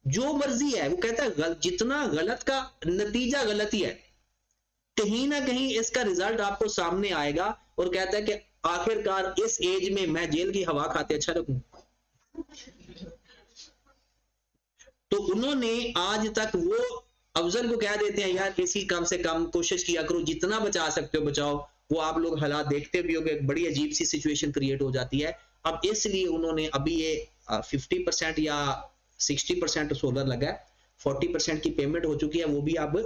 जो मर्जी है। वो कहता है जितना गलत का नतीजा गलत ही है, कहीं ना कहीं इसका रिजल्ट आपको सामने आएगा। और कहता है कि आखिरकार इस एज में मैं जेल की हवा खाते अच्छा लगूं। तो उन्होंने आज तक वो अफजल को कह देते हैं यार किसी कम से कम कोशिश किया करो, जितना बचा सकते हो बचाओ। वो आप लोग हालात देखते भी होंगे, बड़ी अजीब सी सिचुएशन क्रिएट हो जाती है। अब इसलिए उन्होंने अभी ये 50% या 60% सोलर लगा है, 40% की पेमेंट हो चुकी है, वो भी अब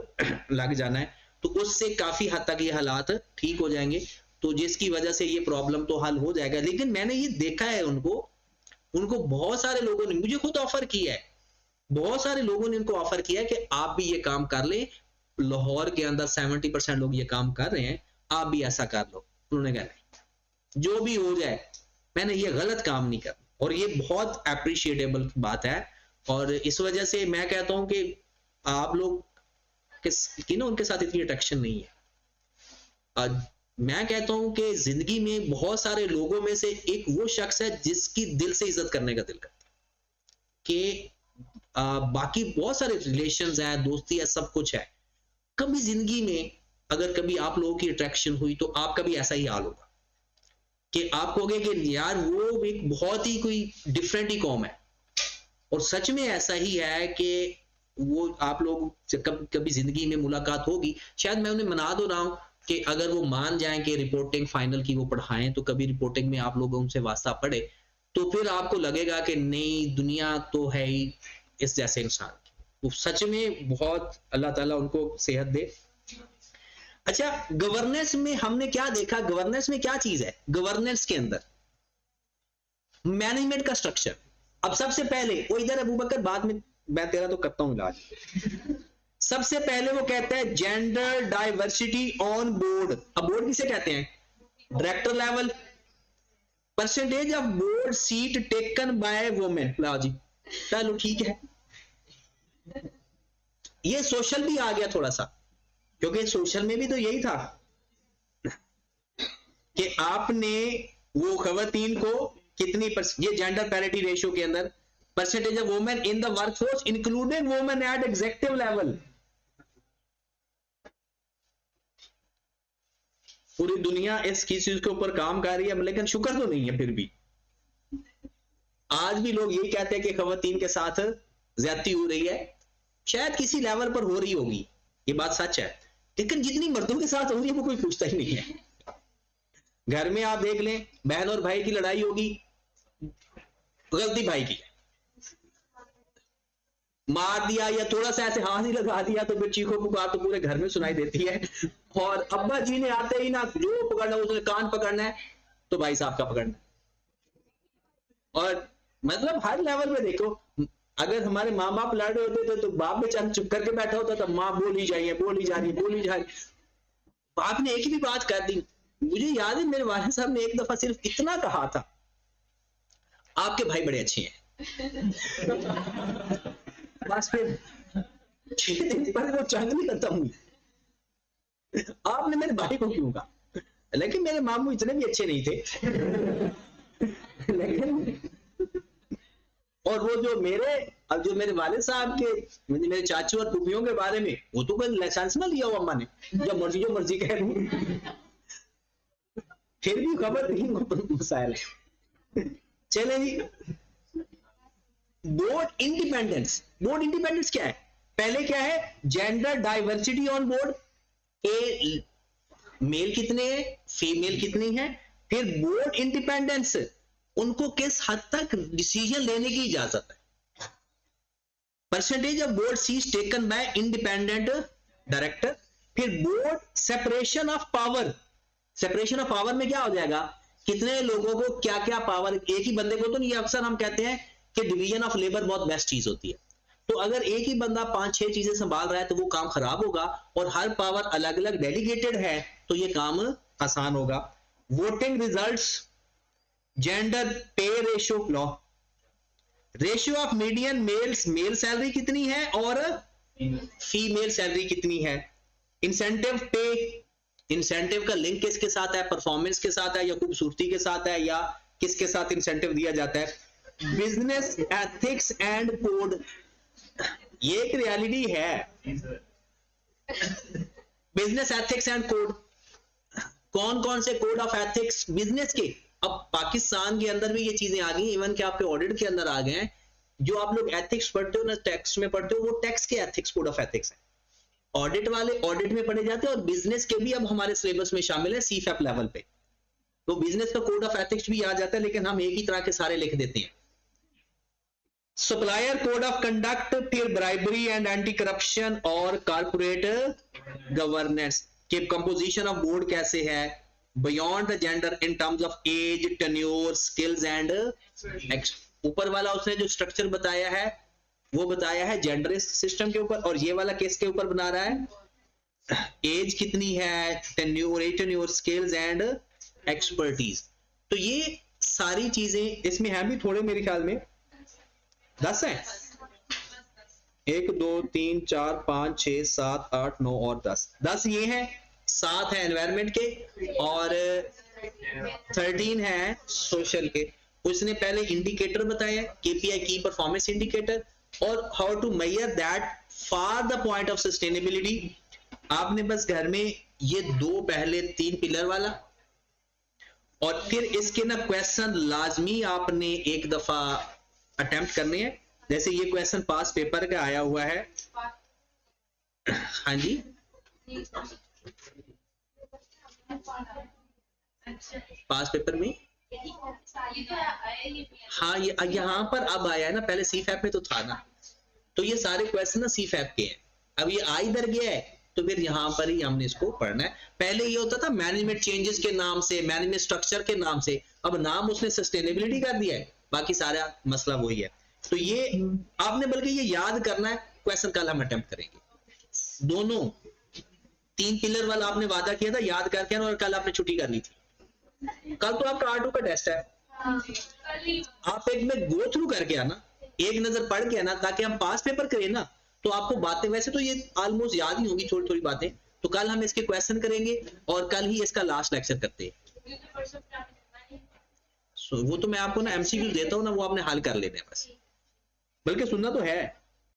लग जाना है। तो उससे काफी हद तक ये हालात ठीक हो जाएंगे, तो जिसकी वजह से ये प्रॉब्लम तो हल हो जाएगा। लेकिन मैंने ये देखा है उनको बहुत सारे लोगों ने मुझे खुद ऑफर किया है, बहुत सारे लोगों ने इनको ऑफर किया है कि आप भी ये काम कर ले, लाहौर के अंदर 70% लोग ये काम कर रहे हैं, आप भी ऐसा कर लो। उन्होंने कहा नहीं, जो भी हो जाए, मैंने ये गलत काम नहीं करना। और ये बहुत अप्रिशिएटेबल बात है। और इस वजह से मैं कहता हूं कि आप लोग की ना उनके साथ इतनी अट्रैक्शन नहीं है। मैं कहता हूं कि जिंदगी में बहुत सारे लोगों में से एक वो शख्स है जिसकी दिल से इज्जत करने का दिल करता है। कि बाकी बहुत सारे रिलेशंस हैं, दोस्ती है, सब कुछ है, कभी जिंदगी में अगर कभी आप लोगों की अट्रैक्शन हुई तो आपका भी ऐसा ही हाल होगा कि आप कहोगे कि यार वो एक बहुत ही कोई डिफरेंट ही कौम है। और सच में ऐसा ही है कि वो आप लोग से कभी जिंदगी में मुलाकात होगी, शायद मैं उन्हें मना दो रहा हूं कि अगर वो मान जाएं कि रिपोर्टिंग फाइनल की वो पढ़ाएं, तो कभी रिपोर्टिंग में आप लोग उनसे वास्ता पड़े तो फिर आपको लगेगा कि नहीं, दुनिया तो है ही इस जैसे इंसान की। वो सच में बहुत, अल्लाह ताला उनको सेहत दे। अच्छा, गवर्नेंस में हमने क्या देखा? गवर्नेंस में क्या चीज है? गवर्नेंस के अंदर मैनेजमेंट का स्ट्रक्चर। अब सबसे पहले वो इधर अबू बकर, बाद में मैं तेरा तो करता हूं इलाज। सबसे पहले वो कहता है जेंडर डाइवर्सिटी ऑन बोर्ड। अब बोर्ड किसे कहते हैं? Director level. Percentage of board seat taken by women. लाओ जी, चलो ठीक है। ये सोशल भी आ गया थोड़ा सा, क्योंकि सोशल में भी तो यही था कि आपने वो खवातीन को कितनी ये जेंडर पैरिटी रेशियो के अंदर percentage of women in the workforce including women at executive level. पूरी दुनिया इस चीज के ऊपर काम कर रही है, लेकिन शुक्र तो नहीं है। फिर भी आज भी लोग यही कहते हैं कि खवातीन के साथ ज्यादती हो रही है। शायद किसी लेवल पर हो रही होगी, ये बात सच है, लेकिन जितनी मर्दों के साथ हो रही है वो कोई पूछता ही नहीं है। घर में आप देख लें, बहन और भाई की लड़ाई होगी, गलती भाई की, मार दिया या थोड़ा सा ऐसे हाथ ही लगा दिया तो फिर चीखो पुकार तो पूरे घर में सुनाई देती है। और अब्बा जी ने आते ही ना जो पकड़ना उसने कान पकड़ना है तो भाई साहब का पकड़ना है। और मतलब हर लेवल पे देखो, अगर हमारे माँ बाप लड़ रहे होते थे तो बाप बेचारा चुप करके बैठा होता था, माँ बोली जाइए, बोली जा रही, बोली जा रही, बाप ने एक ही भी बात कर दी। मुझे याद है मेरे वालिद साहब ने एक दफा सिर्फ इतना कहा था, आपके भाई बड़े अच्छे हैं। बस फिर 6 दिन पर वो जंग नहीं खत्म हुई। आपने मेरे भाई को क्यों कहा? लेकिन मेरे मामू इतने भी अच्छे नहीं थे। लेकिन और वो जो मेरे वालिद साहब के, मेरे चाचू और फूफियों के बारे में, वो तो कोई लाइसेंस ना लिया हुआ अम्मा ने, जो मर्जी कह रही, फिर भी खबर नहीं मसाइल है। चले जी, बोर्ड इंडिपेंडेंस। बोर्ड इंडिपेंडेंस क्या है? पहले क्या है? जेंडर डाइवर्सिटी ऑन बोर्ड, के मेल कितने हैं, फीमेल कितनी है। फिर बोर्ड इंडिपेंडेंस, उनको किस हद तक डिसीजन लेने की इजाजत है। Percentage of board seats taken by independent director. फिर board separation of power. Separation of power में क्या हो जाएगा? कितने लोगों को क्या क्या पावर, एक ही बंदे को तो नहीं। अक्सर हम कहते हैं कि डिवीजन ऑफ लेबर बहुत बेस्ट चीज होती है, तो अगर एक ही बंदा 5-6 चीजें संभाल रहा है तो वो काम खराब होगा, और हर पावर अलग अलग डेलीगेटेड है तो ये काम आसान होगा। Voting results, gender pay ratio law, ratio of median males, male salary कितनी है और फीमेल सैलरी कितनी है। इंसेंटिव पे, इंसेंटिव का लिंक किसके साथ है? परफॉर्मेंस के साथ है या खूबसूरती के साथ है या किसके साथ इंसेंटिव दिया जाता है? बिजनेस एथिक्स एंड कोड, ये एक रियलिटी है। बिजनेस एथिक्स एंड कोड, कौन कौन से कोड ऑफ एथिक्स बिजनेस के, अब पाकिस्तान के अंदर भी ये चीजें आ गई, इवन कि आपके ऑडिट के अंदर आ गए हैं। जो आप लोग एथिक्स पढ़ते हो ना, टैक्स में पढ़ते हो, वो टैक्स के एथिक्स कोड ऑफ एथिक्स है। ऑडिट वाले ऑडिट में पढ़े जाते हैं, और बिजनेस के भी अब हमारे सिलेबस में शामिल है सीफैप लेवल पे। तो बिजनेस का कोड ऑफ एथिक्स भी आ जाता है, लेकिन हम एक ही तरह के सारे लिख देते हैं। सप्लायर कोड ऑफ कंडक्ट, फिर ब्राइबरी एंड एंटी करप्शन और कारपोरेट गवर्नेंस के कंपोजिशन ऑफ बोर्ड कैसे है, beyond the gender in terms of age, tenure, skills and, ऊपर वाला उसने जो स्ट्रक्चर बताया है वो बताया है जेंडर सिस्टम के ऊपर, और ये वाला किसके ऊपर बना रहा है, एज कितनी है, टेन्योर, स्किल्स एंड एक्सपर्टीज। तो ये सारी चीजें इसमें हैं भी थोड़े, मेरे ख्याल में 10 है, 1 2 3 4 5 6 7 8 9 और 10 ये है, 7 है एनवायरमेंट के और 13 है सोशल के। उसने पहले इंडिकेटर बताया, केपीआई की परफॉर्मेंस इंडिकेटर, और how to measure that for the point of sustainability. आपने बस घर में ये दो पहले 3 पिलर वाला, और फिर इसके ना क्वेश्चन लाजमी आपने एक दफा अटेम्प्ट करने हैं। जैसे ये क्वेश्चन पास पेपर का आया हुआ है, हाँ जी, पास पेपर में, हाँ ये यहाँ पर अब आया है ना, पहले सीफैप में तो था ना। तो ये सारे क्वेश्चन ना सीफैप के हैं, अब ये आ इधर गया है, तो फिर यहाँ पर ही हमने इसको पढ़ना है। पहले ये होता था मैनेजमेंट चेंजेस के नाम से, मैनेजमेंट स्ट्रक्चर के नाम से, अब नाम उसने सस्टेनेबिलिटी कर दिया है, बाकी सारा मसला वही है। तो ये आपने बल्कि ये याद करना है, क्वेश्चन कल हम अटेम्प्ट करेंगे। दोनों 3 पिलर वाला आपने वादा किया था, याद करके और कल आपने छुट्टी करनी थी। कल तो आपका R2 का टेस्ट है, आप एक में गो थ्रू करके आना, एक नजर पढ़ के आना, ताकि हम पास पेपर करें ना, तो आपको बातें, वैसे तो ये ऑलमोस्ट याद ही होंगी थोड़ी थोड़ी बातें, तो कल हम इसके क्वेश्चन करेंगे और कल ही इसका लास्ट लेक्चर करते हैं। वो तो मैं आपको ना MCQ देता हूँ ना, वो आपने हल कर लेना है बस, बल्कि सुनना तो है।